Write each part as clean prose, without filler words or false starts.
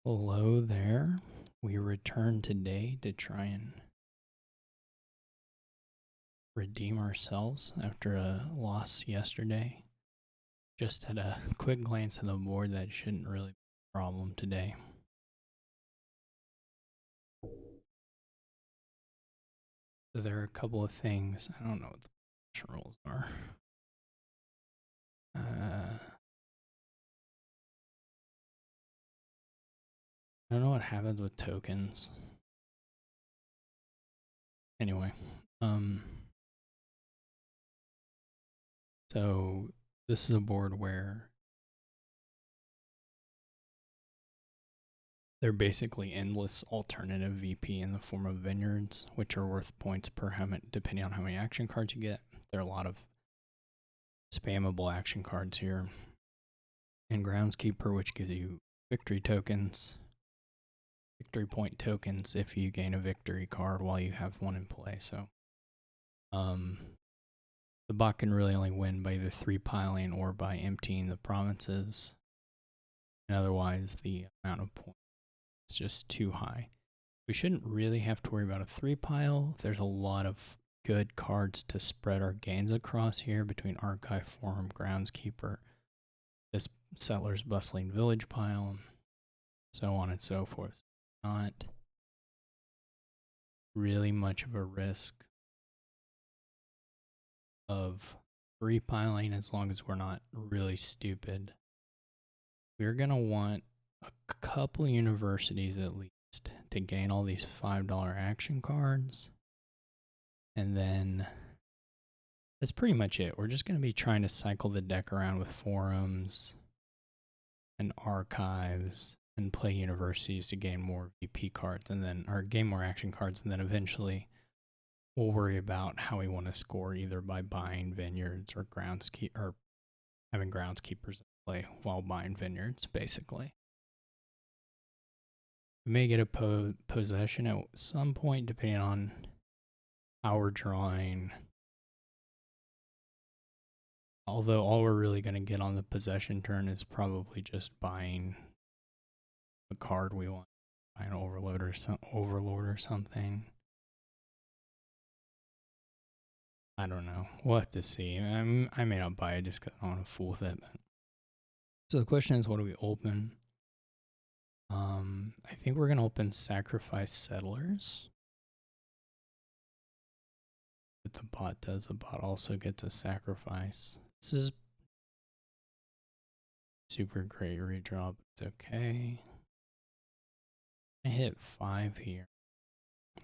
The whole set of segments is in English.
Hello there. We return today to try and redeem ourselves after a loss yesterday. Just had a quick glance at the board that shouldn't really be a problem today. So there are a couple of things. I don't know what the rules are. I don't know what happens with tokens. Anyway, so this is a board where they're basically endless alternative VP in the form of Vineyards, which are worth points per depending on how many action cards you get. There are a lot of spammable action cards here. And Groundskeeper, which gives you victory tokens, victory point tokens if you gain a victory card while you have one in play. So the bot can really only win by either 3-piling or by emptying the provinces. And otherwise, the amount of points is just too high. We shouldn't really have to worry about a 3-pile. There's a lot of good cards to spread our gains across here between Archive Forum, Groundskeeper, this Settlers Bustling Village pile, so on and so forth. Not really much of a risk of 3-piling as long as we're not really stupid. We're going to want a couple universities at least to gain all these $5 action cards. And then that's pretty much it. We're just going to be trying to cycle the deck around with forums and archives and play universities to gain more VP cards and then, or gain more action cards, and then eventually we'll worry about how we want to score either by buying Vineyards or or having Groundskeepers play while buying Vineyards, basically. We may get a possession at some point depending on how we're drawing. Although all we're really going to get on the possession turn is probably just buying a card we want, buy an overlord or something. I don't know. We'll have to see. I may not buy it just because I don't want to fool with it. But. So the question is, what do we open? I think we're going to open Sacrifice Settlers. What the bot does, the bot also gets a sacrifice. This is super great redraw, but it's okay. I hit 5 here.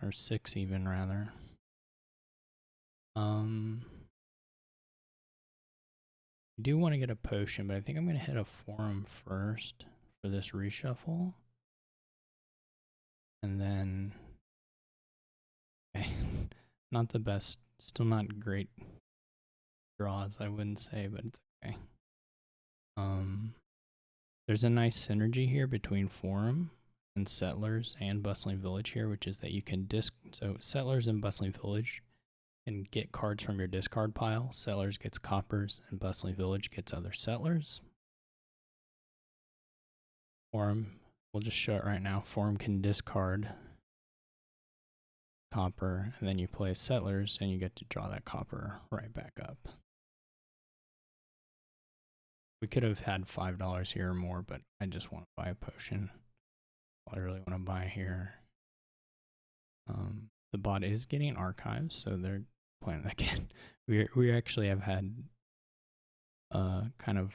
Or 6 even, rather. I do want to get a potion, but I think I'm going to hit a forum first for this reshuffle. And then... Okay. Not the best. Still not great draws, I wouldn't say, but it's okay. There's a nice synergy here between Forum and Settlers and Bustling Village here, which is that you can so Settlers and Bustling Village can get cards from your discard pile. Settlers gets coppers and Bustling Village gets other settlers. Forum, we'll just show it right now. Forum can discard copper, and then you play settlers and you get to draw that copper right back up. We could have had $5 here or more, but I just want to buy a potion. All I really want to buy here. The bot is getting archives, so they're playing again. We actually have had kind of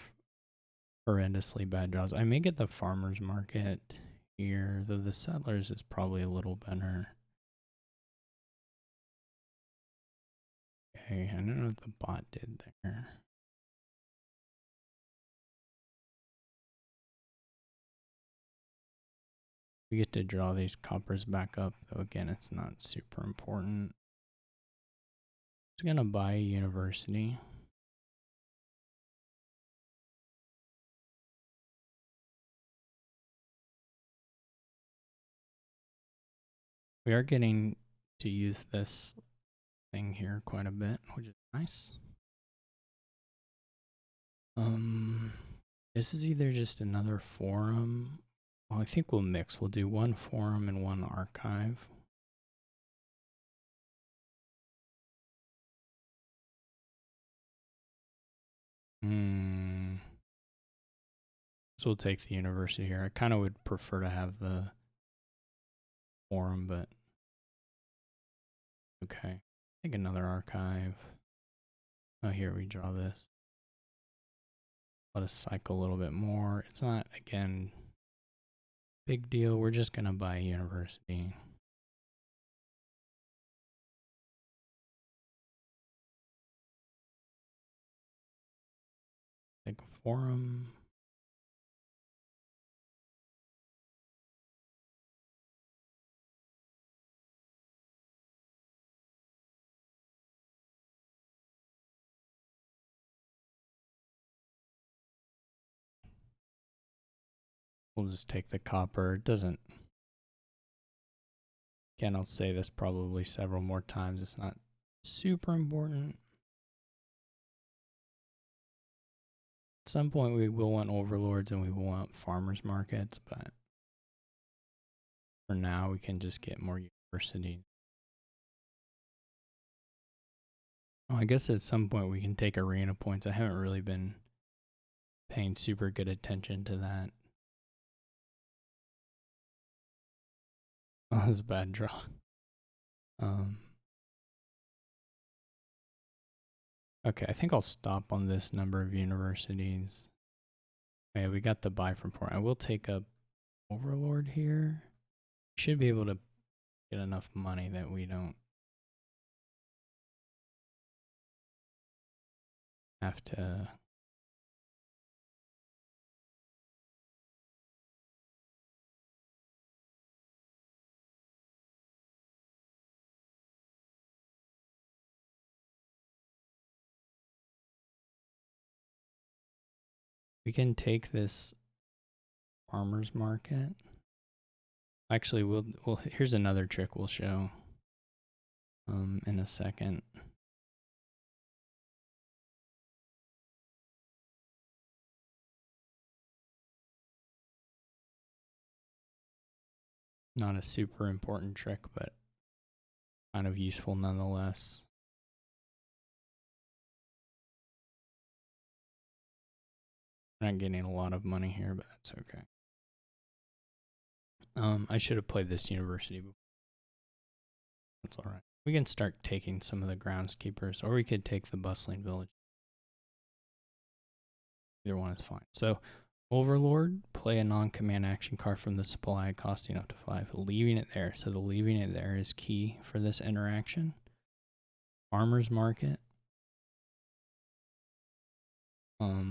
horrendously bad draws. I may get the farmer's market here, though the settlers is probably a little better. Okay, I don't know what the bot did there. We get to draw these coppers back up, though again, it's not super important. I'm gonna buy a university. We are getting to use this thing here quite a bit, which is nice. This is either just another forum Well, I think we'll mix. We'll do one forum and one archive. So we'll take the university here. I kind of would prefer to have the forum, but okay. Take another archive. Oh, here we draw this. Let us cycle a little bit more. It's not, again, big deal. We're just going to buy a university. Take a forum. We'll just take the copper. It doesn't, again, I'll say this probably several more times. It's not super important. At some point, we will want overlords and we will want farmers markets, but for now, we can just get more university. Oh, I guess at some point we can take arena points. I haven't really been paying super good attention to that. Oh, that was a bad draw. Okay, I think I'll stop on this number of universities. Yeah, we got the buy from port. I will take a overlord here. Should be able to get enough money that we don't have to. We can take this farmer's market. Actually, we'll here's another trick we'll show in a second. Not a super important trick, but kind of useful nonetheless. Not getting a lot of money here, but that's okay. I should have played this university before. That's all right. We can start taking some of the groundskeepers, or we could take the bustling village. Either one is fine. So, Overlord, play a non-command action card from the supply costing up to 5, leaving it there. So the leaving it there is key for this interaction. Farmer's Market.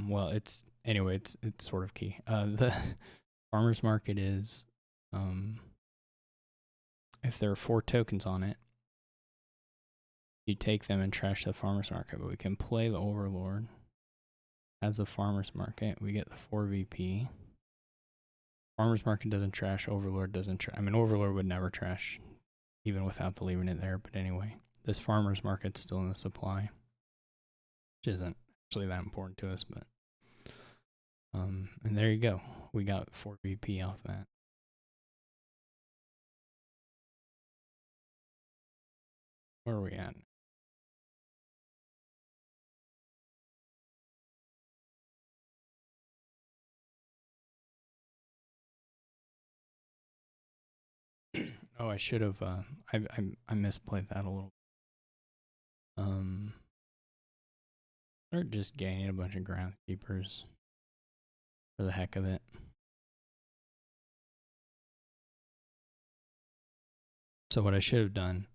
Well, it's sort of key. The Farmer's Market is, if there are 4 tokens on it, you take them and trash the Farmer's Market. But we can play the Overlord as a Farmer's Market. We get the 4 VP. Farmer's Market doesn't trash. Overlord doesn't trash. I mean, Overlord would never trash, even without the leaving it there. But anyway, this Farmer's Market's still in the supply, which isn't actually that important to us. But and there you go. We got 4 VP off that. Where are we at? Oh, I should have. I misplayed that a little. Start just gaining a bunch of groundskeepers for the heck of it. So what I should have done,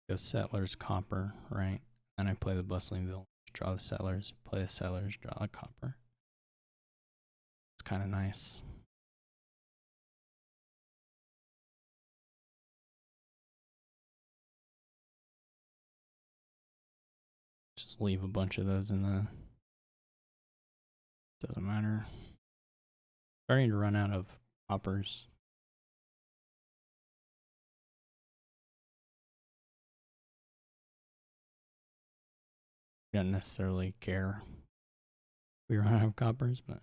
go settlers, copper, right? Then I play the bustling village, draw the settlers, play the settlers, draw the copper. It's kind of nice. Just leave a bunch of those in the. Doesn't matter. Starting to run out of coppers. We don't necessarily care. We run out of coppers, but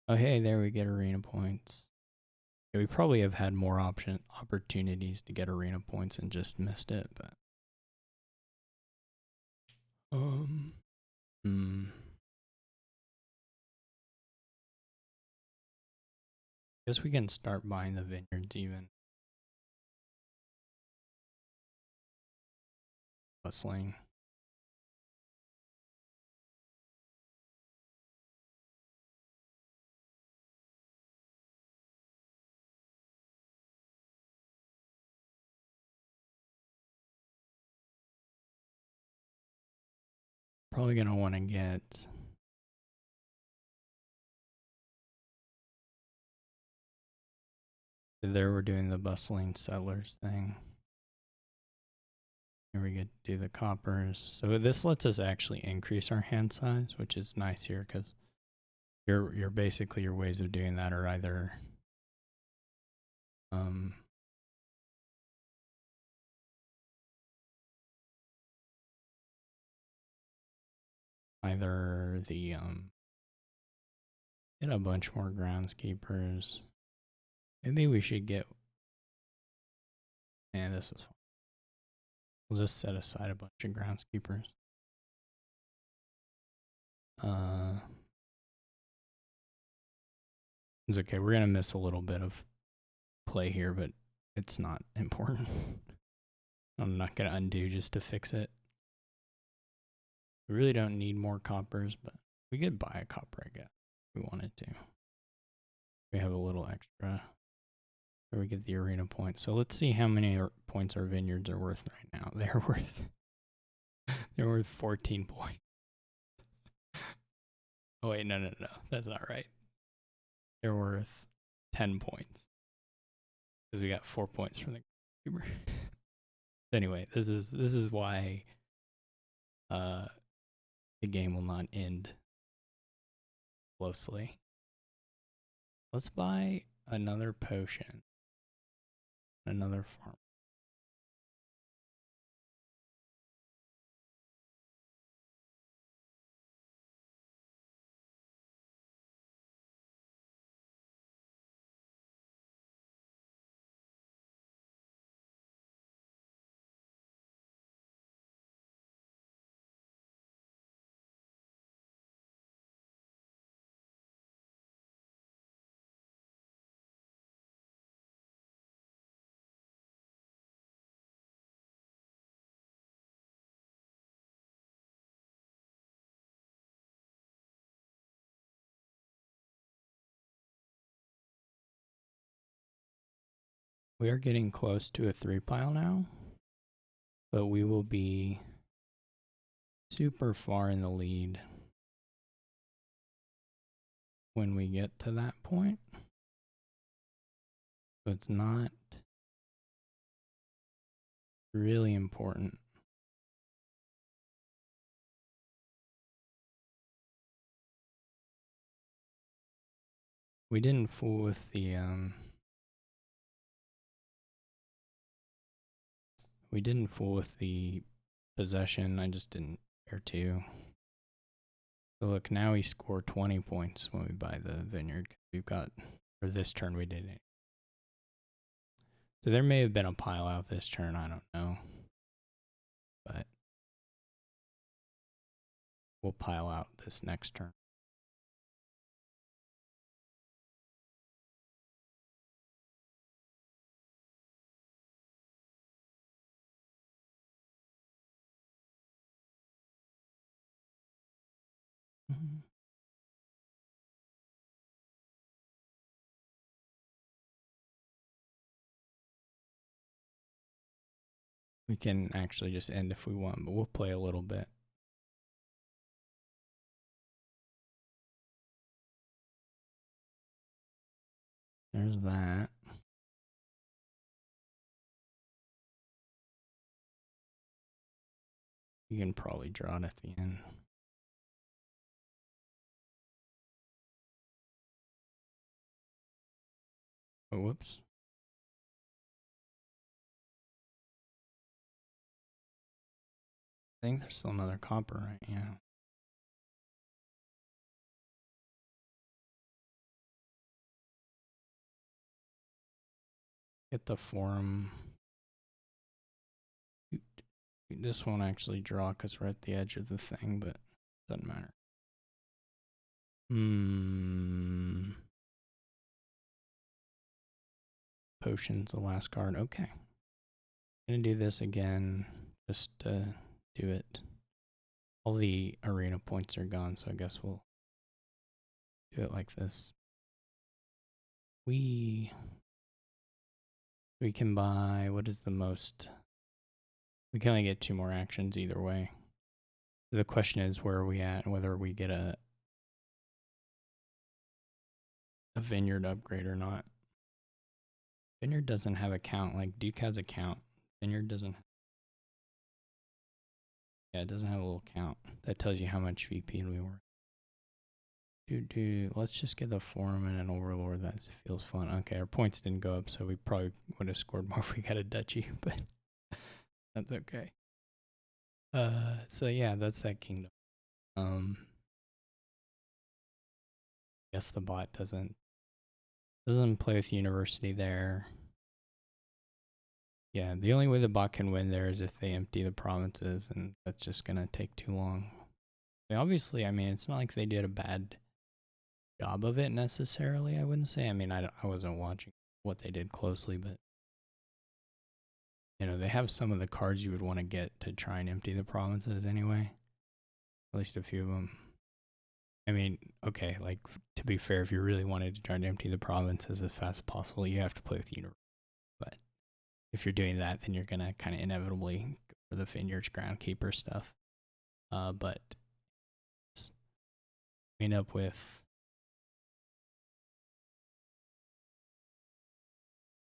oh hey, there we get arena points. Yeah, we probably have had more opportunities to get arena points and just missed it, but hmm. Guess we can start buying the vineyards even. Bustling. Probably gonna want to get there. We're doing the bustling settlers thing. Here we get to do the coppers. So this lets us actually increase our hand size, which is nice here because you're basically your ways of doing that are either either the get a bunch more groundskeepers. Maybe we should get. Man, this is fun. We'll just set aside a bunch of groundskeepers. It's okay. We're gonna miss a little bit of play here, but it's not important. I'm not gonna undo just to fix it. We really don't need more coppers, but we could buy a copper, I guess, if we wanted to. We have a little extra. Where we get the arena points. So let's see how many points our vineyards are worth right now. They're worth 14 points. Oh wait, no, that's not right. They're worth 10 points because we got 4 points from the YouTuber. Anyway, this is why the game will not end closely. Let's buy another potion, another farm. We are getting close to a 3 pile now, but we will be super far in the lead when we get to that point. So it's not really important. We didn't fool with the possession. I just didn't care to. So look, now we score 20 points when we buy the vineyard. We've got, or this turn we didn't. So there may have been a pile out this turn, I don't know. But we'll pile out this next turn. We can actually just end if we want, but we'll play a little bit. There's that. You can probably draw it at the end. Oh, whoops. I think there's still another copper, right? Yeah. Get the forum. This won't actually draw because we're at the edge of the thing, but doesn't matter. Potions, the last card. Okay. Gonna do this again just to do it. All the arena points are gone, so I guess we'll do it like this. We can buy, what is the most? We can only get 2 more actions either way. The question is where are we at and whether we get a vineyard upgrade or not. Vineyard doesn't have a count, like Duke has a count. Vineyard doesn't. Yeah, it doesn't have a little count. That tells you how much VP we were. Let's just get the forum and an overlord. That feels fun. Okay, our points didn't go up, so we probably would have scored more if we got a duchy, but that's okay. So yeah, that's that kingdom. Guess the bot doesn't play with university there. Yeah, the only way the bot can win there is if they empty the provinces, and that's just gonna take too long. They obviously, I mean, it's not like they did a bad job of it necessarily, I wouldn't say. I mean, I wasn't watching what they did closely, but you know, they have some of the cards you would want to get to try and empty the provinces anyway. At least a few of them. I mean, okay, like, to be fair, if you really wanted to try to empty the provinces as fast as possible, you have to play with Universe. But if you're doing that, then you're going to kind of inevitably go for the Vineyards Groundskeeper stuff. But end up with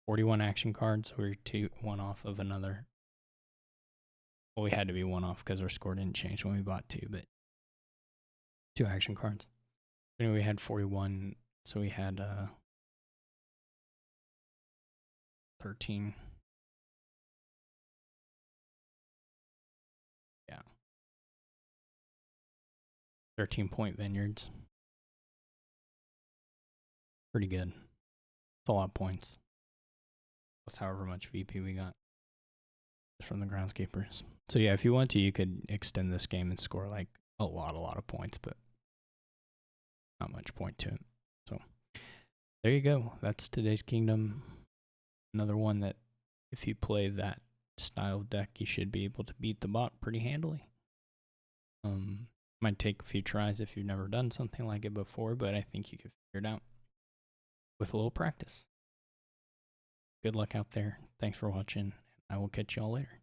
41 action cards. We're 1 off of another. Well, we had to be 1 off because our score didn't change when we bought 2, but 2 action cards. Anyway, we had 41, so we had 13. Yeah. 13-point Vineyards. Pretty good. It's a lot of points. Plus however much VP we got from the Groundskeepers. So yeah, if you want to, you could extend this game and score like a lot of points, but not much point to it. So there you go. That's today's kingdom. Another one that if you play that style of deck, you should be able to beat the bot pretty handily. Might take a few tries if you've never done something like it before, but I think you can figure it out with a little practice. Good luck out there. Thanks for watching. I will catch y'all later.